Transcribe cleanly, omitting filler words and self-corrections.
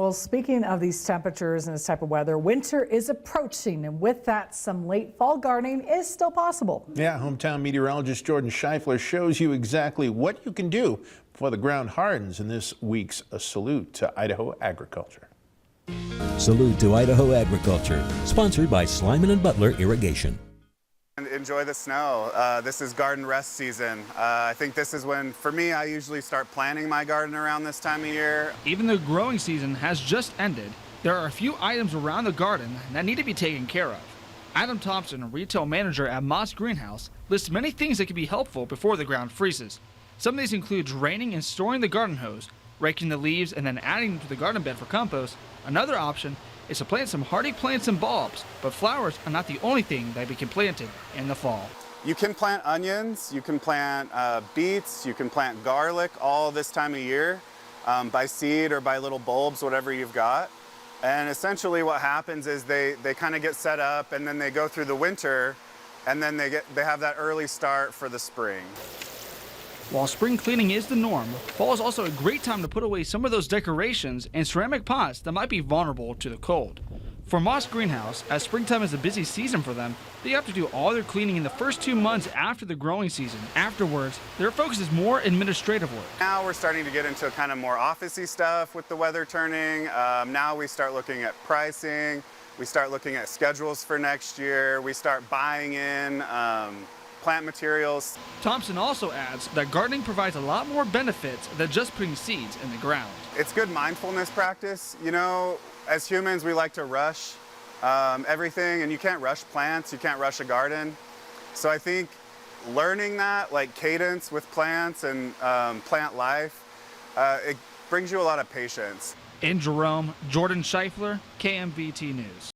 Well, speaking of these temperatures and this type of weather, winter is approaching, and with that, some late fall gardening is still possible. Yeah, hometown meteorologist Jordan Scheifler shows you exactly what you can do before the ground hardens in this week's Salute to Idaho Agriculture. Salute to Idaho Agriculture, sponsored by Slyman and Butler Irrigation. Enjoy the snow. This is garden rest season. I think this is when, for me, I usually start planting my garden around this time of year. Even though growing season has just ended, there are a few items around the garden that need to be taken care of. Adam Thompson, retail manager at Moss Greenhouse, lists many things that can be helpful before the ground freezes. Some of these include draining and storing the garden hose, raking the leaves and then adding them to the garden bed for compost. Another option is to plant some hardy plants and bulbs, but flowers are not the only thing that can be planted in the fall. You can plant onions, you can plant beets, you can plant garlic all this time of year by seed or by little bulbs, whatever you've got. And essentially what happens is they kind of get set up and then they go through the winter and then they have that early start for the spring. While spring cleaning is the norm, fall is also a great time to put away some of those decorations and ceramic pots that might be vulnerable to the cold. For Moss Greenhouse, as springtime is a busy season for them, they have to do all their cleaning in the first 2 months after the growing season. Afterwards, their focus is more administrative work. Now we're starting to get into kind of more office-y stuff with the weather turning. Now we start looking at pricing, we start looking at schedules for next year, we start buying in plant materials. Thompson also adds that gardening provides a lot more benefits than just putting seeds in the ground. It's good mindfulness practice. You know, as humans, we like to rush everything, and you can't rush plants, you can't rush a garden. So I think learning that, like cadence with plants and plant life, it brings you a lot of patience. In Jerome, Jordan Scheifler, KMVT News.